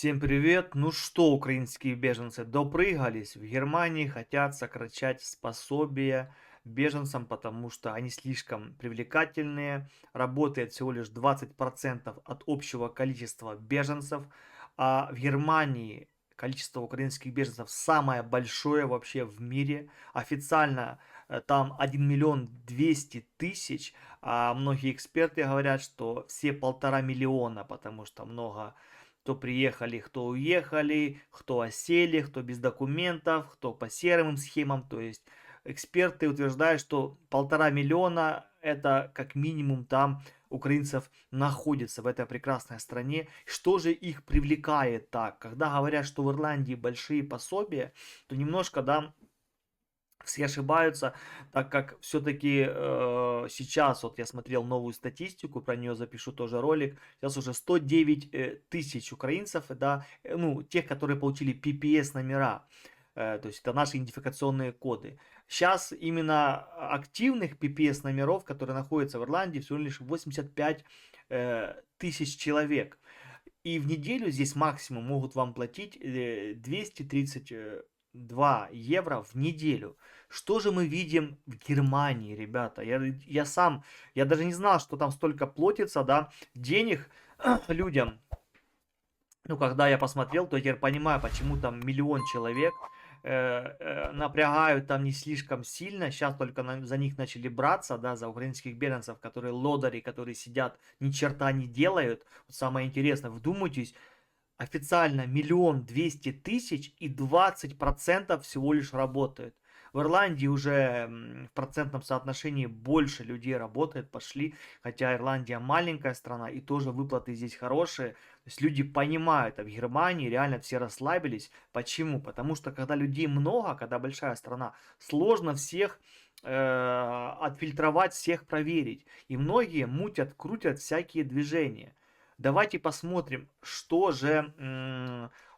Всем привет! Ну что, украинские беженцы, допрыгались? В Германии хотят сокращать пособия беженцам, потому что они слишком привлекательные. Работает всего лишь 20% от общего количества беженцев. А в Германии количество украинских беженцев самое большое вообще в мире. Официально там 1 200 000, а многие эксперты говорят, что все 1,5 миллиона, потому что много кто приехали, кто уехали, кто осели, кто без документов, кто по серым схемам. То есть эксперты утверждают, что 1,5 миллиона это как минимум там украинцев находится в этой прекрасной стране. Что же их привлекает так? Когда говорят, что в Ирландии большие пособия, то немножко, да, все ошибаются, так как все-таки сейчас, вот я смотрел новую статистику, про нее запишу тоже ролик, сейчас уже 109 тысяч украинцев, да, ну, тех, которые получили PPS номера, то есть это наши идентификационные коды. Сейчас именно активных PPS номеров, которые находятся в Ирландии, всего лишь 85 тысяч человек. И в неделю здесь максимум могут вам платить 232 евро в неделю. Что же мы видим в Германии, ребята? Я даже не знал, что там столько платится, да, денег людям. Ну, когда я посмотрел, то я теперь понимаю, почему там миллион человек напрягают там не слишком сильно. Сейчас только за них начали браться, да, за украинских беженцев, которые лодыри, которые сидят, ни черта не делают. Вот самое интересное, вдумайтесь, официально 1 200 000 и 20% всего лишь работает. В Ирландии уже в процентном соотношении больше людей работает, пошли, хотя Ирландия маленькая страна и тоже выплаты здесь хорошие. То есть люди понимают, а в Германии реально все расслабились. Почему? Потому что когда людей много, когда большая страна, сложно всех отфильтровать, всех проверить. И многие мутят, крутят всякие движения. Давайте посмотрим, что же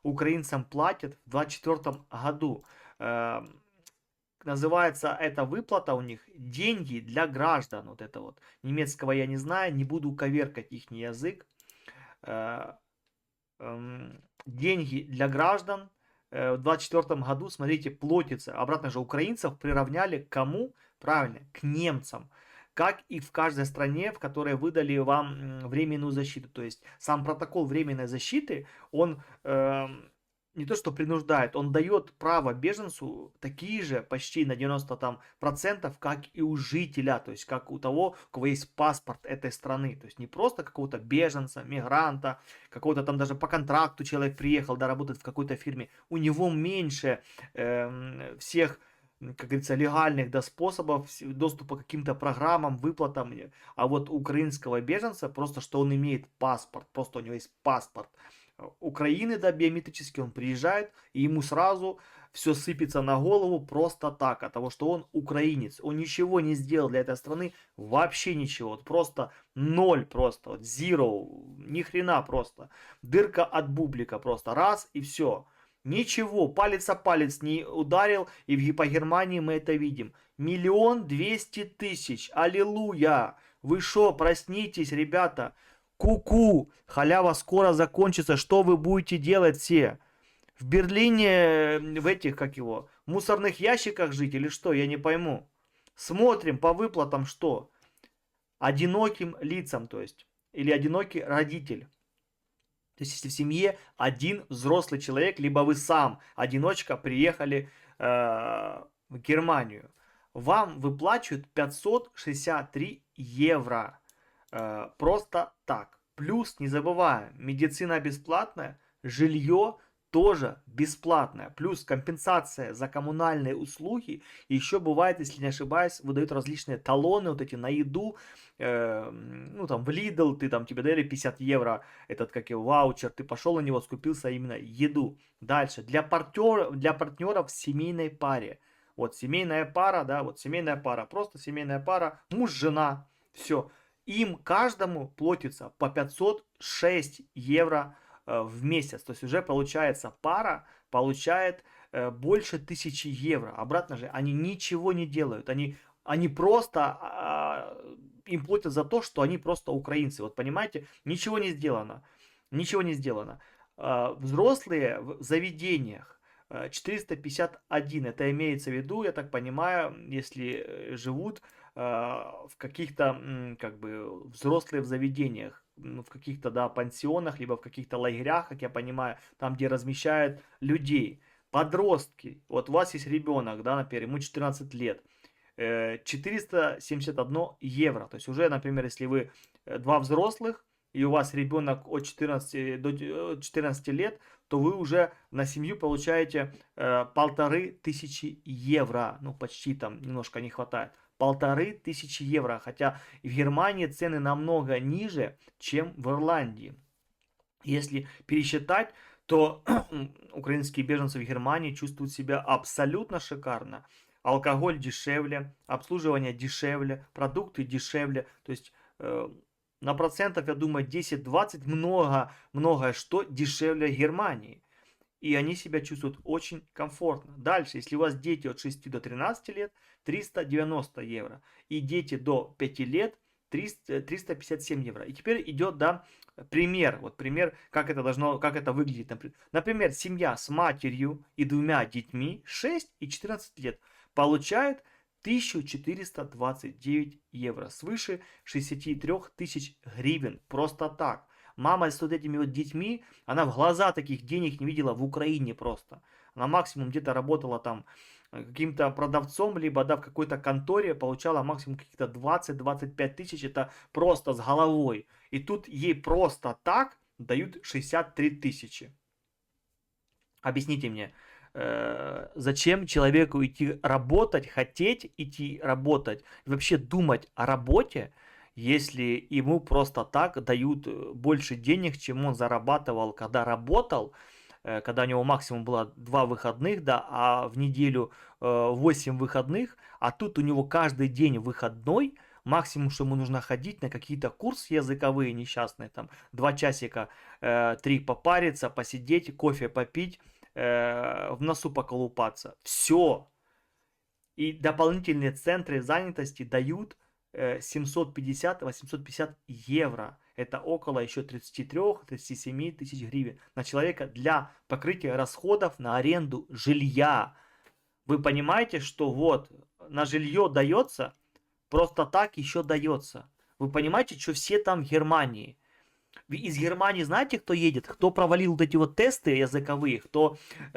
украинцам платят в 2024 году. Называется эта выплата у них «Деньги для граждан». Вот это вот. Немецкого я не знаю, не буду коверкать их язык. Э, Деньги для граждан в 2024 году, смотрите, платится. Обратно же украинцев приравняли к кому? Правильно, к немцам. Как и в каждой стране, в которой выдали вам временную защиту. То есть сам протокол временной защиты, он не то что принуждает, он дает право беженцу такие же почти на 90 там, процентов, как и у жителя, то есть как у того, у кого есть паспорт этой страны. То есть не просто какого-то беженца, мигранта, какого-то там даже по контракту человек приехал, да, работает в какой-то фирме. У него меньше всех, как говорится, легальных, да, способов доступа к каким-то программам, выплатам. А вот у украинского беженца просто, что он имеет паспорт, просто у него есть паспорт Украины, да, биометрически, он приезжает, и ему сразу все сыпется на голову просто так, от того, что он украинец. Он ничего не сделал для этой страны, вообще ничего, вот просто ноль, просто, вот zero, ни хрена просто. Дырка от бублика просто, раз и все. Ничего, палец о палец не ударил, и по Германии мы это видим. 1 200 000, аллилуйя! Вы шо, проснитесь, ребята! Ку-ку, халява скоро закончится, что вы будете делать все? В Берлине, в этих, как его, мусорных ящиках жить или что, я не пойму. Смотрим по выплатам что? Одиноким лицам, то есть, или одинокий родитель. То есть, если в семье один взрослый человек, либо вы сам, одиночка, приехали в Германию, вам выплачивают 563 евро. Просто так. Плюс, не забываем, медицина бесплатная, жилье тоже бесплатное. Плюс компенсация за коммунальные услуги. И еще бывает, если не ошибаюсь, выдают различные талоны вот эти на еду. Ну там в Lidl ты там тебе дали 50 евро, этот как его ваучер, ты пошел на него, скупился именно еду. Дальше. Для партнеров в семейной паре. Вот семейная пара, да, вот семейная пара, просто семейная пара, муж-жена, все. Им каждому платится по 506 евро в месяц. То есть уже получается пара получает больше 1000 евро. Обратно же они ничего не делают. Они просто им платят за то, что они просто украинцы. Вот понимаете, ничего не сделано. Ничего не сделано. взрослые в заведениях 451. Это имеется в виду, я так понимаю, если живут в каких-то как бы взрослые в заведениях, в каких-то, да, пансионах, либо в каких-то лагерях, как я понимаю, там, где размещают людей. Подростки, вот у вас есть ребенок, да, например, ему 14 лет, 471 евро. То есть уже, например, если вы два взрослых, и у вас ребенок от 14 до 14 лет, то вы уже на семью получаете 1500 евро. Ну, почти там немножко не хватает. 1500 евро. Хотя в Германии цены намного ниже, чем в Ирландии. Если пересчитать, то украинские беженцы в Германии чувствуют себя абсолютно шикарно. Алкоголь дешевле, обслуживание дешевле, продукты дешевле. То есть на процентов, я думаю, 10-20 многое что дешевле Германии. И они себя чувствуют очень комфортно. Дальше, если у вас дети от 6 до 13 лет, 390 евро. И дети до 5 лет, 357 евро. И теперь идет, да, пример. Вот пример, как это выглядит. Например, семья с матерью и двумя детьми 6 и 14 лет получает 1429 евро. Свыше 63 тысяч гривен. Просто так. Мама с вот этими вот детьми, она в глаза таких денег не видела в Украине просто. Она максимум где-то работала там каким-то продавцом, либо, да, в какой-то конторе, получала максимум каких-то 20-25 тысяч, это просто с головой. И тут ей просто так дают 63 тысячи. Объясните мне, зачем человеку идти работать, хотеть идти работать, вообще думать о работе, если ему просто так дают больше денег, чем он зарабатывал, когда работал, когда у него максимум было 2 выходных, да, а в неделю 8 выходных, а тут у него каждый день выходной, максимум, что ему нужно ходить на какие-то курсы языковые несчастные, там 2 часика, 3 попариться, посидеть, кофе попить, в носу поколупаться. Все. И дополнительные центры занятости дают 750-850 евро. Это около еще 33-37 тысяч гривен на человека для покрытия расходов на аренду жилья. Вы понимаете, что вот на жилье дается, просто так еще дается. Вы понимаете, что все там в Германии. Из Германии знаете, кто едет? Кто провалил вот эти вот тесты языковые,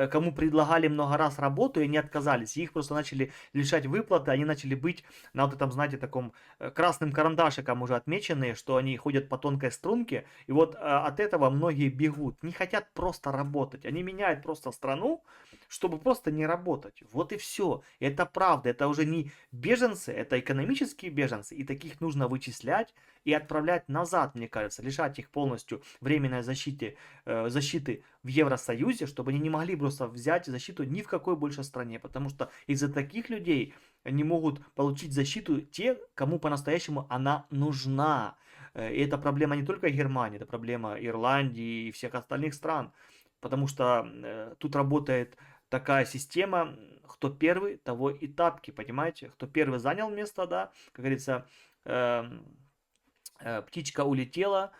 кому предлагали много раз работу и они отказались. Их просто начали лишать выплаты, они начали быть на вот этом, знаете, таком красным карандашиком уже отмеченные, что они ходят по тонкой струнке. И вот от этого многие бегут, не хотят просто работать. Они меняют просто страну, чтобы просто не работать. Вот и все. Это правда, это уже не беженцы, это экономические беженцы. И таких нужно вычислять и отправлять назад, мне кажется, лишать их полностью временной защиты в Евросоюзе, чтобы они не могли просто взять защиту ни в какой больше стране, потому что из-за таких людей не могут получить защиту те, кому по-настоящему она нужна. И это проблема не только Германии, это проблема Ирландии и всех остальных стран, потому что тут работает такая система, кто первый, того и тапки, понимаете? Кто первый занял место, да, как говорится, птичка улетела,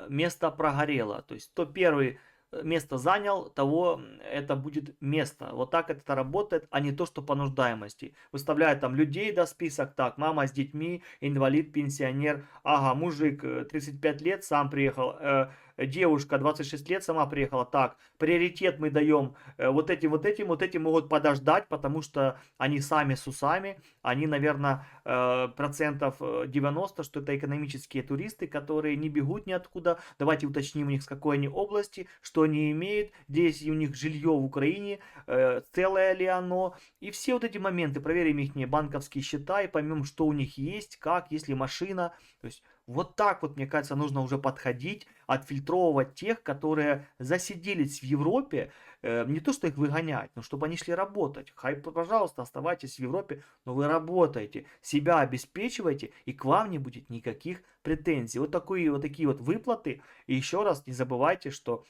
место прогорело. То есть, кто первый место занял, того это будет место. Вот так это работает, а не то, что по нуждаемости. Выставляют там людей, да, список, так, мама с детьми, инвалид, пенсионер, ага, мужик 35 лет, сам приехал, девушка 26 лет сама приехала, так, приоритет мы даем вот эти могут подождать, потому что они сами с усами, они, наверное, процентов 90, что это экономические туристы, которые не бегут ниоткуда, давайте уточним у них с какой они области, что они имеют, здесь у них жилье в Украине, целое ли оно, и все вот эти моменты, проверим их банковские счета и поймем, что у них есть, как, есть ли машина, то есть вот так вот, мне кажется, нужно уже подходить, отфильтровывать тех, которые засиделись в Европе, не то, что их выгонять, но чтобы они шли работать. Хай, пожалуйста, оставайтесь в Европе, но вы работаете, себя обеспечиваете, и к вам не будет никаких претензий. Вот такие вот выплаты. И еще раз не забывайте, что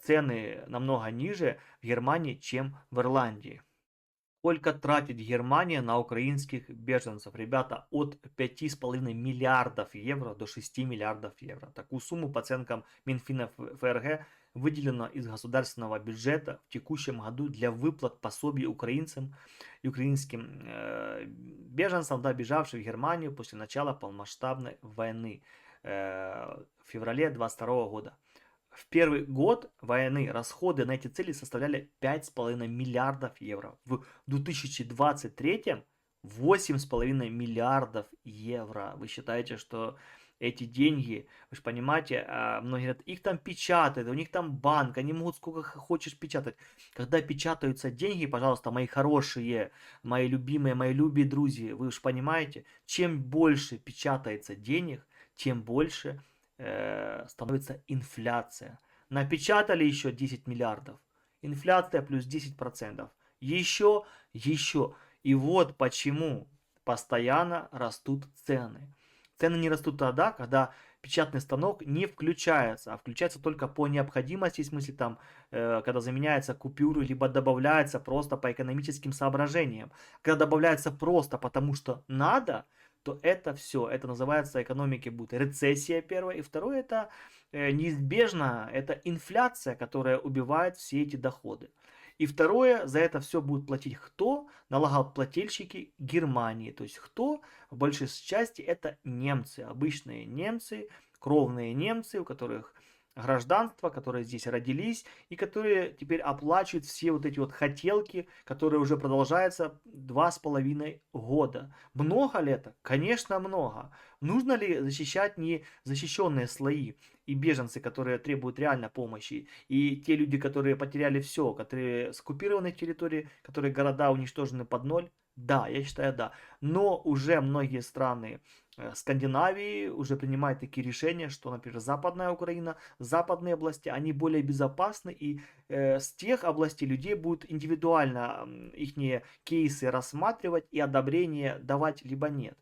цены намного ниже в Германии, чем в Ирландии. Сколько тратит Германия на украинских беженцев? Ребята, от 5,5 миллиардов евро до 6 миллиардов евро. Такую сумму, по оценкам Минфина ФРГ, выделено из государственного бюджета в текущем году для выплат пособий украинцам и украинским беженцам, да, бежавшим в Германию после начала полномасштабной войны в феврале 2022 года. В первый год войны расходы на эти цели составляли 5,5 миллиардов евро. В 2023 8,5 миллиардов евро. Вы считаете, что эти деньги, вы же понимаете, многие говорят, их там печатают, у них там банк, они могут сколько хочешь печатать. Когда печатаются деньги, пожалуйста, мои хорошие, мои любимые, мои любые друзья, вы же понимаете, чем больше печатается денег, тем больше становится инфляция. Напечатали еще 10 миллиардов. Инфляция плюс 10%. Еще. И вот почему постоянно растут цены. Цены не растут тогда, когда печатный станок не включается, а включается только по необходимости, в смысле там, когда заменяются купюры, либо добавляется просто по экономическим соображениям. Когда добавляется просто потому, что надо, то это все, это называется экономики будет рецессия первая, и второе это неизбежно, это инфляция, которая убивает все эти доходы. И второе, за это все будут платить кто? Налогоплательщики Германии. То есть кто? В большей части это немцы, обычные немцы, кровные немцы, у которых гражданство, которые здесь родились и которые теперь оплачивают все вот эти вот хотелки, которые уже продолжаются 2,5 года. Много ли это? Конечно, много. Нужно ли защищать незащищенные слои и беженцы, которые требуют реально помощи, и те люди, которые потеряли все, которые с оккупированных территорий, которые города уничтожены под ноль? Да, я считаю, да. Но уже многие страны Скандинавии уже принимают такие решения, что, например, Западная Украина, западные области, они более безопасны, и с тех областей людей будут индивидуально их кейсы рассматривать и одобрение давать, либо нет.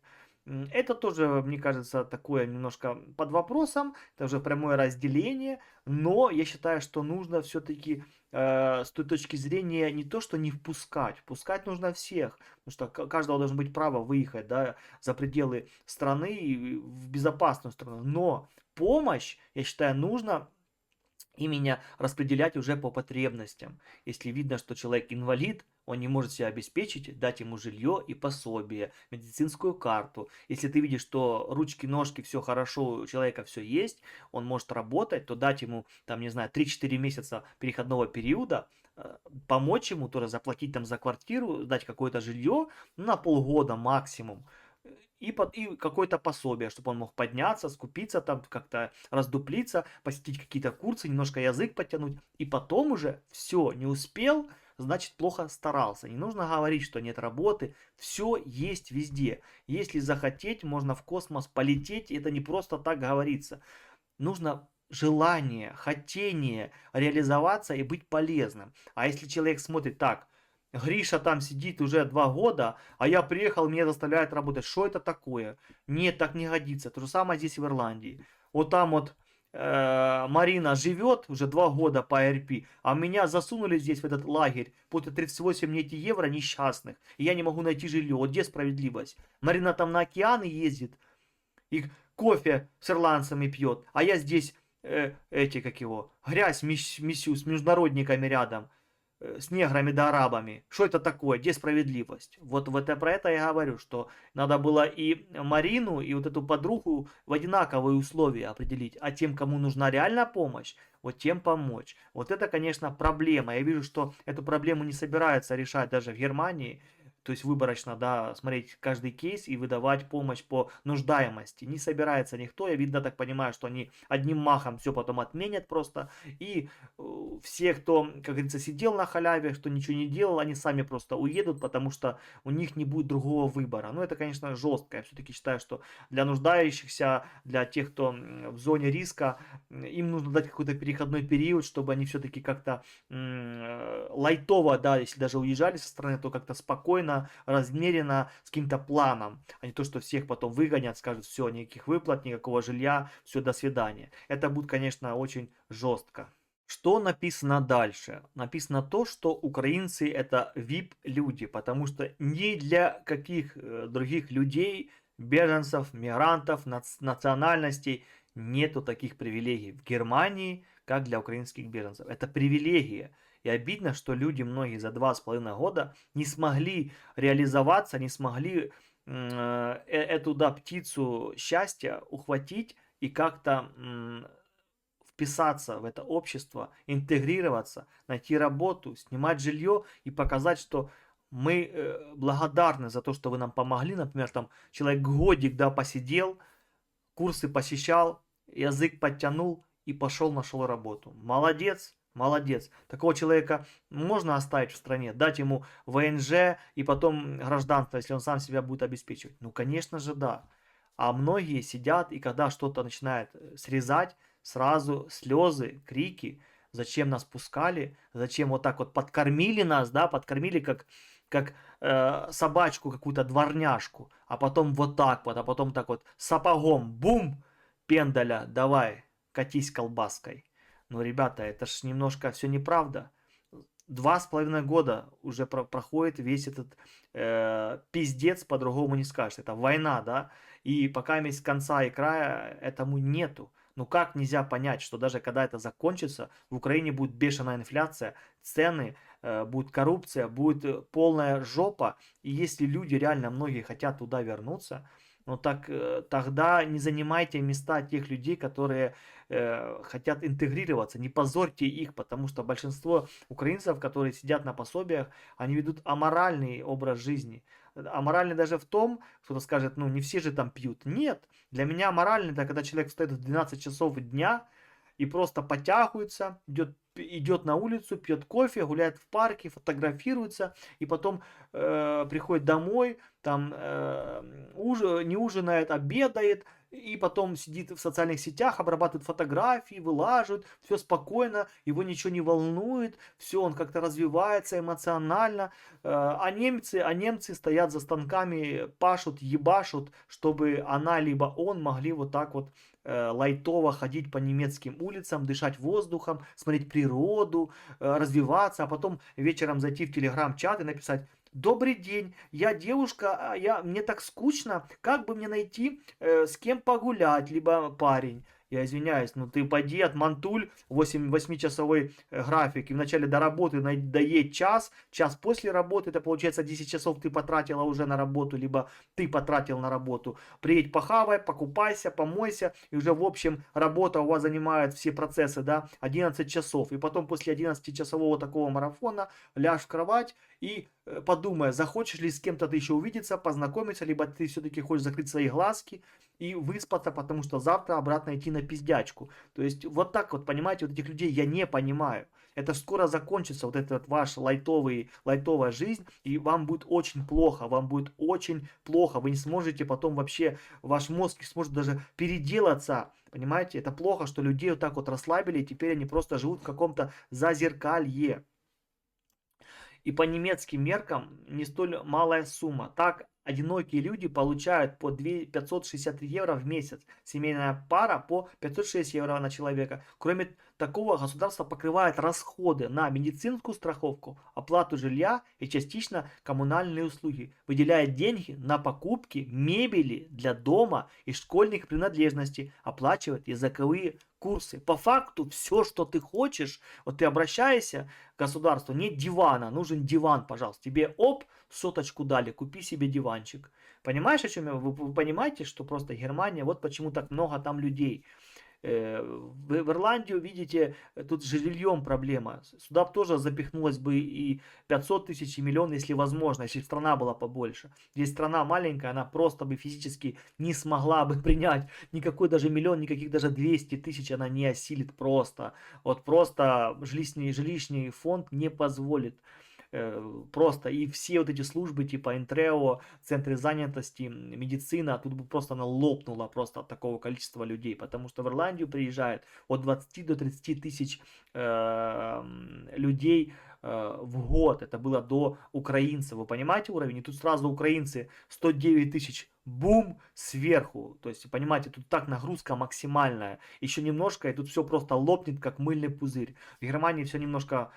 Это тоже, мне кажется, такое немножко под вопросом, это уже прямое разделение, но я считаю, что нужно все-таки с той точки зрения не то, что не впускать, впускать нужно всех, потому что у каждого должно быть право выехать, да, за пределы страны и в безопасную страну, но помощь, я считаю, нужно именно распределять уже по потребностям. Если видно, что человек инвалид, он не может себя обеспечить, дать ему жилье и пособие, медицинскую карту. Если ты видишь, что ручки, ножки, все хорошо, у человека все есть, он может работать, то дать ему, там, не знаю, 3-4 месяца переходного периода, помочь ему тоже заплатить там за квартиру, дать какое-то жилье на полгода максимум, и какое-то пособие, чтобы он мог подняться, скупиться там, как-то раздуплиться, посетить какие-то курсы, немножко язык подтянуть, и потом уже все, не успел, значит плохо старался. Не нужно говорить, что нет работы, все есть везде. Если захотеть, можно в космос полететь, и это не просто так говорится. Нужно желание, хотение реализоваться и быть полезным. А если человек смотрит так, Гриша там сидит уже 2 года, а я приехал, меня заставляют работать. Что это такое? Нет, так не годится. То же самое здесь в Ирландии. Вот там вот Марина живет уже 2 года по РП, а меня засунули здесь в этот лагерь по 38 эти евро несчастных. И я не могу найти жилье. Вот где справедливость? Марина там на океаны ездит и кофе с ирландцами пьет, а я здесь как его, грязь месю с международниками рядом, с неграми да арабами. Что это такое? Где справедливость? Вот про это я говорю, что надо было и Марину, и вот эту подругу в одинаковые условия определить. А тем, кому нужна реальная помощь, вот тем помочь. Вот это, конечно, проблема. Я вижу, что эту проблему не собираются решать даже в Германии. То есть выборочно, да, смотреть каждый кейс и выдавать помощь по нуждаемости. Не собирается никто. Я, видно, так понимаю, что они одним махом все потом отменят просто. И все, кто, как говорится, сидел на халяве, что ничего не делал, они сами просто уедут, потому что у них не будет другого выбора. Но это, конечно, жестко. Я все-таки считаю, что для нуждающихся, для тех, кто в зоне риска, им нужно дать какой-то переходной период, чтобы они все-таки как-то лайтово, да, если даже уезжали со страны, то как-то спокойно, размеренно, с каким-то планом, а не то, что всех потом выгонят, скажут, все, никаких выплат, никакого жилья, все, до свидания. Это будет, конечно, очень жестко. Что написано дальше? Написано то, что украинцы это VIP-люди, потому что ни для каких других людей, беженцев, мигрантов, национальностей нету таких привилегий в Германии, как для украинских беженцев. Это привилегия. И обидно, что люди многие за 2,5 года не смогли реализоваться, не смогли эту да, птицу счастья ухватить и как-то вписаться в это общество, интегрироваться, найти работу, снимать жилье и показать, что мы благодарны за то, что вы нам помогли. Например, там человек годик, да, посидел, курсы посещал, язык подтянул и пошел, нашел работу. Молодец, молодец. Такого человека можно оставить в стране, дать ему ВНЖ и потом гражданство, если он сам себя будет обеспечивать. Ну, конечно же, да. А многие сидят, и когда что-то начинает срезать, сразу слезы, крики, зачем нас пускали, зачем вот так вот подкормили нас, да, подкормили как собачку какую-то дворняжку, а потом вот так вот, а потом так вот сапогом, бум, пендаля, давай, катись колбаской. Ну, ребята, это ж немножко все неправда. 2,5 года уже проходит весь этот пиздец, по-другому не скажешь. Это война, да? И пока есть конца и края, этому нету. Ну как нельзя понять, что даже когда это закончится, в Украине будет бешеная инфляция, цены, будет коррупция, будет полная жопа. И если люди реально многие хотят туда вернуться, ну так тогда не занимайте места тех людей, которые хотят интегрироваться, не позорьте их, потому что большинство украинцев, которые сидят на пособиях, они ведут аморальный образ жизни. Аморальный даже в том, кто-то скажет, ну не все же там пьют. Нет, для меня аморальный это когда человек встает в 12 часов дня и просто подтягивается, идет на улицу, пьет кофе, гуляет в парке, фотографируется, и потом приходит домой, там не ужинает, обедает, и потом сидит в социальных сетях, обрабатывает фотографии, вылаживает, все спокойно, его ничего не волнует, все, он как-то развивается эмоционально, а немцы стоят за станками, пашут, ебашут, чтобы она либо он могли вот так вот лайтово ходить по немецким улицам, дышать воздухом, смотреть природу, развиваться, а потом вечером зайти в телеграм-чат и написать: добрый день, я девушка, мне так скучно, как бы мне найти с кем погулять, либо парень. Я извиняюсь, ну ты поди от Мантуль, 8-часовой график, и вначале до работы доедь час после работы, это получается 10 часов ты потратила уже на работу, либо ты потратил на работу. Приедь похавай, покупайся, помойся, и уже в общем работа у вас занимает все процессы, да, 11 часов. И потом после 11-часового такого марафона ляжь в кровать и подумай, захочешь ли с кем-то ты еще увидеться, познакомиться, либо ты все-таки хочешь закрыть свои глазки и выспаться, потому что завтра обратно идти на пиздячку. То есть вот так вот, понимаете, вот этих людей я не понимаю. Это скоро закончится, вот этот ваш лайтовая жизнь, и вам будет очень плохо, вы не сможете потом вообще, ваш мозг не сможет даже переделаться, понимаете, это плохо, что людей вот так вот расслабили, и теперь они просто живут в каком-то зазеркалье. И по немецким меркам не столь малая сумма. Так, одинокие люди получают по 563 евро в месяц. Семейная пара по 506 евро на человека. Кроме такого, государство покрывает расходы на медицинскую страховку, оплату жилья и частично коммунальные услуги. Выделяет деньги на покупки мебели для дома и школьных принадлежностей. Оплачивает языковые курсы. По факту все, что ты хочешь, вот ты обращаешься к государству, нет дивана, нужен диван, пожалуйста. Тебе соточку дали, купи себе диванчик. Понимаешь, о чем я? Вы понимаете, что просто Германия, вот почему так много там людей. В Ирландию, видите, тут с жильем проблема. Сюда тоже запихнулось бы и 500 тысяч, и миллион, если возможно, если страна была побольше. Здесь страна маленькая, она просто бы физически не смогла бы принять никакой даже миллион, никаких даже 200 тысяч она не осилит просто. Вот просто жилищный фонд не позволит. Просто и все вот эти службы типа Интрео, центры занятости, медицина, тут бы просто она лопнула просто от такого количества людей, потому что в Ирландию приезжает от 20 до 30 тысяч людей в год. Это было до украинцев. Вы понимаете уровень? И тут сразу украинцы 109 тысяч бум, сверху. То есть, понимаете, тут так нагрузка максимальная. Еще немножко, и тут все просто лопнет, как мыльный пузырь. В Германии все немножко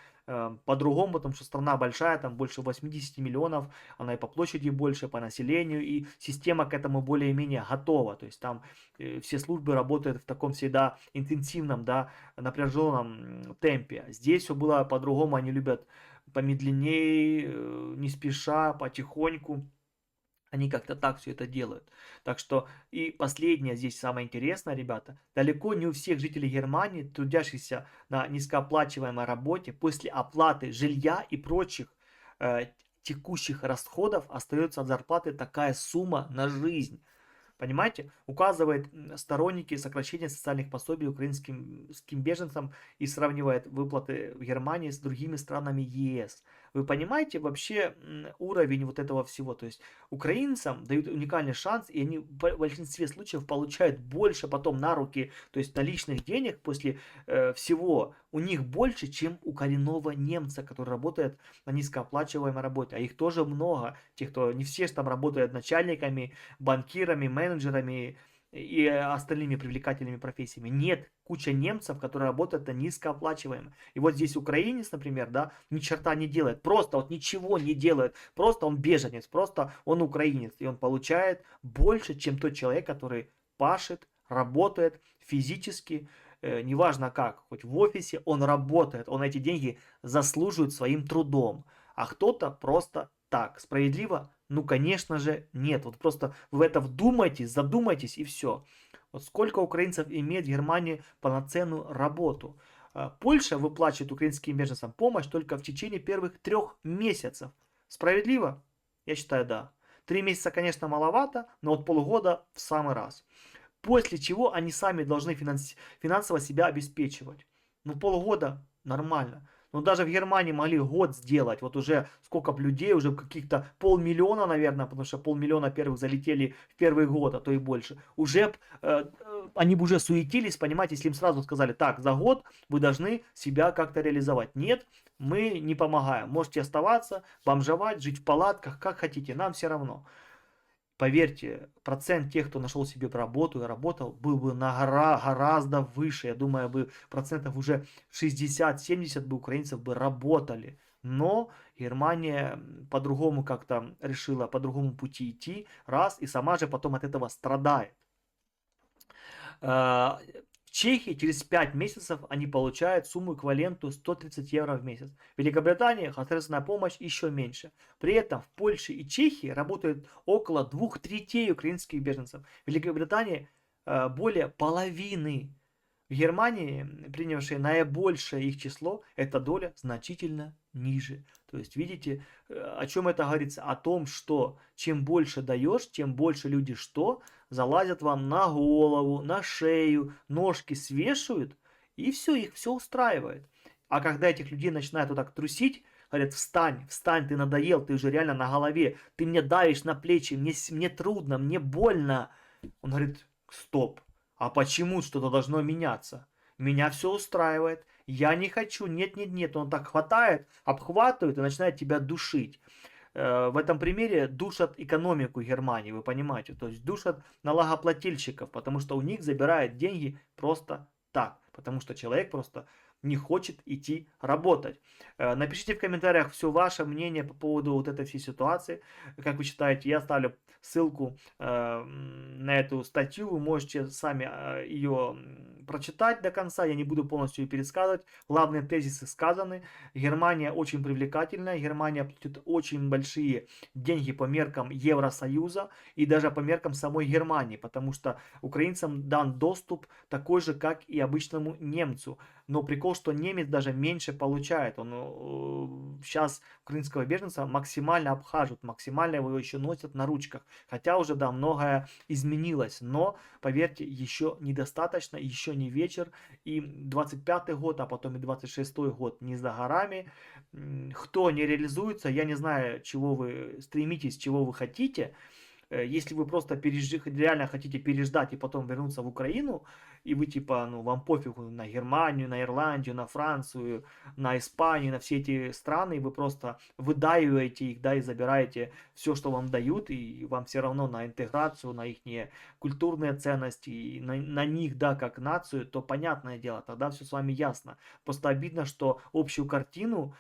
по-другому, потому что страна большая, там больше 80 миллионов, она и по площади больше, по населению, и система к этому более-менее готова. То есть там все службы работают в таком всегда интенсивном, да, напряженном темпе. Здесь все было по-другому, они любят помедленнее, не спеша, потихоньку. Они как-то так все это делают. Так что и последнее здесь самое интересное, ребята. Далеко не у всех жителей Германии, трудящихся на низкооплачиваемой работе, после оплаты жилья и прочих э, текущих расходов остается от зарплаты такая сумма на жизнь. Понимаете, указывает сторонники сокращения социальных пособий украинским беженцам и сравнивает выплаты в Германии с другими странами ЕС. Вы понимаете вообще уровень вот этого всего? То есть украинцам дают уникальный шанс, и они в большинстве случаев получают больше потом на руки, то есть наличных денег после всего у них больше, чем у коренного немца, который работает на низкооплачиваемой работе. А их тоже много. Тех, кто не все там работают начальниками, банкирами, менеджерами и остальными привлекательными профессиями. Нет, куча немцев, которые работают на низкооплачиваемые. И вот здесь украинец, например, да, ни черта не делает, просто вот ничего не делает, просто он беженец, просто он украинец, и он получает больше, чем тот человек, который пашет, работает физически, неважно как, хоть в офисе, он работает, он эти деньги заслуживает своим трудом, а кто-то просто так. Справедливо? Ну, конечно же, нет. Вот просто вы в это вдумайтесь, задумайтесь и все. Вот сколько украинцев имеет в Германии полноценную работу. Польша выплачивает украинским беженцам помощь только в течение первых 3 месяцев. Справедливо? Я считаю, да. 3 месяца, конечно, маловато, но вот полгода в самый раз. После чего они сами должны финансово себя обеспечивать. Ну, полгода нормально. Но даже в Германии могли год сделать. Вот уже сколько людей, уже каких-то 500 000, наверное, потому что 500 000 первых залетели в первый год, а то и больше. Уже они бы уже суетились, понимаете, если им сразу сказали, так, за год вы должны себя как-то реализовать. Нет, мы не помогаем. Можете оставаться, бомжевать, жить в палатках, как хотите, нам все равно. Поверьте, процент тех, кто нашел себе работу и работал, был бы гораздо выше. Я думаю, бы процентов уже 60-70 бы украинцев бы работали. Но Германия по-другому как-то решила, по другому пути идти, раз, и сама же потом от этого страдает. В Чехии через 5 месяцев они получают сумму эквиваленту 130 евро в месяц. В Великобритании государственная помощь еще меньше. При этом в Польше и Чехии работает около 2/3 украинских беженцев. В Великобритании более половины. В Германии, принявшие наибольшее их число, эта доля значительно ниже. То есть, видите, о чем это говорится? О том, что чем больше даешь, тем больше люди что? Залазят вам на голову, на шею, ножки свешивают, и все, их все устраивает. А когда этих людей начинают вот так трусить, говорят, встань, встань, ты надоел, ты уже реально на голове, ты мне давишь на плечи, мне трудно, мне больно. Он говорит, стоп, а почему что-то должно меняться? Меня все устраивает, я не хочу, нет, нет, нет. Он так хватает, обхватывает и начинает тебя душить. В этом примере душат экономику Германии, вы понимаете, то есть душат налогоплательщиков, потому что у них забирают деньги просто так, потому что человек просто не хочет идти работать. Напишите в комментариях все ваше мнение по поводу вот этой всей ситуации, как вы считаете. Я оставлю ссылку на эту статью, вы можете сами ее прочитать до конца, я не буду полностью ее пересказывать. Главные тезисы сказаны. Германия очень привлекательная, Германия платит очень большие деньги по меркам Евросоюза и даже по меркам самой Германии, потому что украинцам дан доступ такой же, как и обычному немцу. Но прикол, что немец даже меньше получает. Он сейчас украинского беженца максимально обхаживают, максимально его еще носят на ручках. Хотя уже, да, многое изменилось. Но, поверьте, еще недостаточно, еще не вечер. И 25-й год, а потом и 26-й год не за горами. Кто не реализуется, я не знаю, чего вы стремитесь, чего вы хотите. Если вы просто реально хотите переждать и потом вернуться в Украину, и вы типа, ну, вам пофигу на Германию, на Ирландию, на Францию, на Испанию, на все эти страны, вы просто выдаиваете их, да, и забираете все, что вам дают, и вам все равно на интеграцию, на их культурные ценности, и на них, да, как нацию, то понятное дело, тогда все с вами ясно. Просто обидно, что общую картину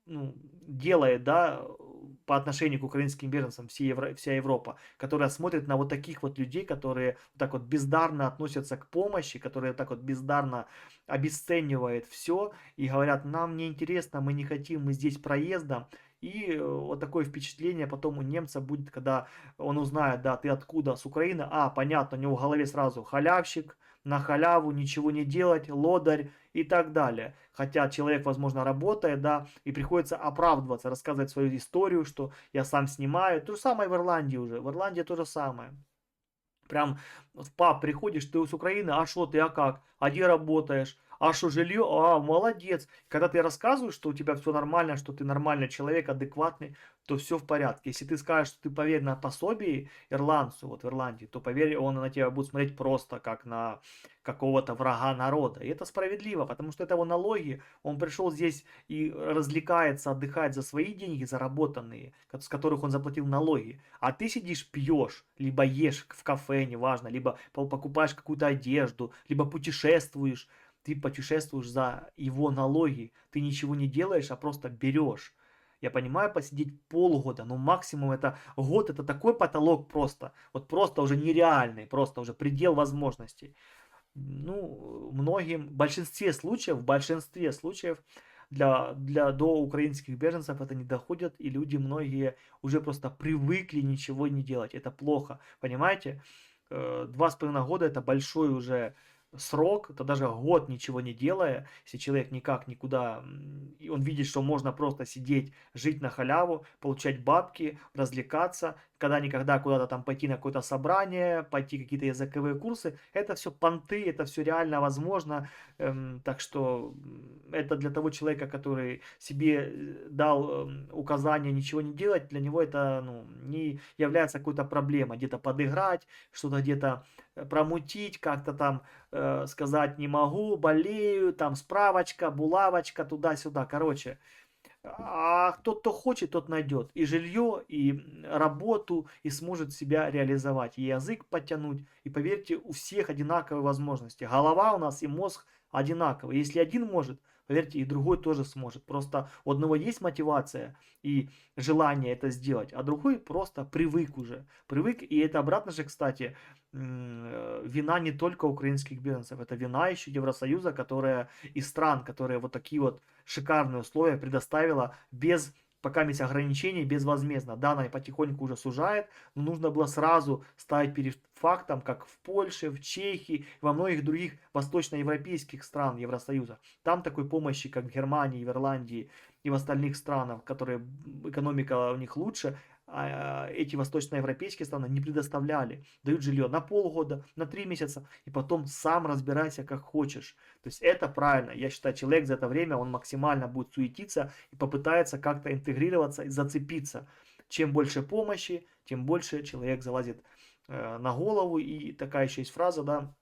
ну, делает, да, по отношению к украинским беженцам вся Европа, которая смотрит на вот таких вот людей, которые так вот бездарно относятся к помощи, которые так вот бездарно обесценивают все и говорят, нам не интересно, мы не хотим, мы здесь проездом. И вот такое впечатление потом у немца будет, когда он узнает, да, ты откуда, с Украины, понятно, у него в голове сразу халявщик, на халяву, ничего не делать, лодырь и так далее. Хотя человек, возможно, работает, да, и приходится оправдываться, рассказывать свою историю, что я сам снимаю. То же самое в Ирландии уже. В Ирландии то же самое. Прям в паб приходишь, ты с Украины, а что ты, а как? А где работаешь? А что, жилье? Молодец. Когда ты рассказываешь, что у тебя все нормально, что ты нормальный человек, адекватный, то все в порядке. Если ты скажешь, что ты поверь на пособие ирландцу, вот в Ирландии, то поверь, он на тебя будет смотреть просто как на какого-то врага народа. И это справедливо, потому что это его налоги. Он пришел здесь и развлекается, отдыхает за свои деньги заработанные, с которых он заплатил налоги. А ты сидишь, пьешь, либо ешь в кафе, неважно, либо покупаешь какую-то одежду, либо путешествуешь. Ты путешествуешь за его налоги. Ты ничего не делаешь, а просто берешь. Я понимаю, посидеть полгода, но максимум это год, это такой потолок просто. Вот просто уже нереальный, просто уже предел возможностей. Ну, многим, в большинстве случаев до украинских беженцев это не доходит, и люди многие уже просто привыкли ничего не делать. Это плохо, понимаете? 2,5 года это большой уже срок, это даже год ничего не делая, если человек никак никуда, и он видит, что можно просто сидеть, жить на халяву, получать бабки, развлекаться, когда-никогда куда-то там пойти на какое-то собрание, пойти какие-то языковые курсы, это все понты, это все реально возможно, так что это для того человека, который себе дал указание ничего не делать, для него это ну, не является какой-то проблемой, где-то подыграть, что-то где-то промутить, как-то там сказать не могу, болею, там справочка, булавочка, туда-сюда, короче. А тот, кто хочет, тот найдет и жилье, и работу, и сможет себя реализовать, и язык подтянуть. И поверьте, у всех одинаковые возможности. Голова у нас и мозг одинаковые. Если один может, поверьте, и другой тоже сможет. Просто у одного есть мотивация и желание это сделать, а другой просто привык уже. Привык, и это обратно же, кстати, вина не только украинских беженцев, это вина еще Евросоюза, которая из стран, которые вот такие вот шикарные условия предоставила без пока есть ограничений безвозмездно. Да, она потихоньку уже сужает, но нужно было сразу ставить перед фактом, как в Польше, в Чехии, во многих других восточноевропейских стран Евросоюза. Там такой помощи, как в Германии, в Ирландии и в остальных странах, которые экономика у них лучше, эти восточноевропейские страны не предоставляли. Дают жилье на полгода, на 3 месяца, и потом сам разбирайся как хочешь. То есть это правильно. Я считаю, человек за это время, он максимально будет суетиться и попытается как-то интегрироваться и зацепиться. Чем больше помощи, тем больше человек залазит на голову. И такая еще есть фраза, да,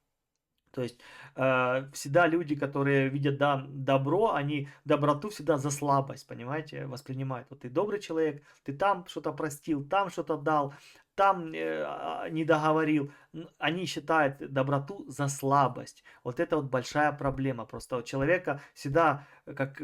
то есть всегда люди, которые видят добро, они доброту всегда за слабость, понимаете, воспринимают. Вот ты добрый человек, ты там что-то простил, там что-то дал, там не договорил. Они считают доброту за слабость. Вот это вот большая проблема. Просто у человека всегда как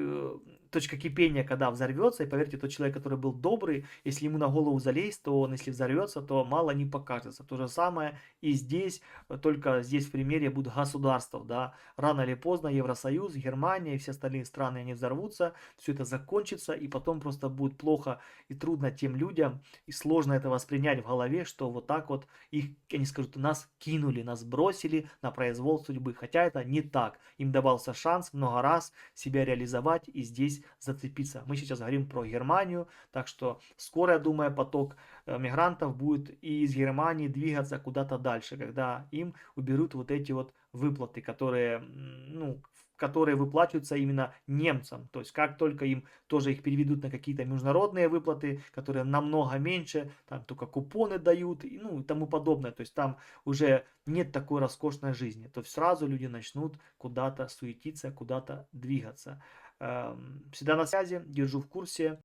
точка кипения, когда взорвется, и поверьте, тот человек, который был добрый, если ему на голову залезть, то он, если взорвется, то мало не покажется. То же самое и здесь, только здесь в примере будут государства, да, рано или поздно Евросоюз, Германия и все остальные страны, они взорвутся, все это закончится, и потом просто будет плохо и трудно тем людям, и сложно это воспринять в голове, что вот так вот их, они скажут, нас кинули, нас бросили на произвол судьбы, хотя это не так, им давался шанс много раз себя реализовать и здесь зацепиться. Мы сейчас говорим про Германию, так что скоро, я думаю, поток мигрантов будет и из Германии двигаться куда-то дальше, когда им уберут вот эти вот выплаты, которые, ну, которые выплачиваются именно немцам. То есть как только им тоже их переведут на какие-то международные выплаты, которые намного меньше, там только купоны дают, и, ну и тому подобное. То есть там уже нет такой роскошной жизни. То есть сразу люди начнут куда-то суетиться, куда-то двигаться. Всегда на связи, держу в курсе.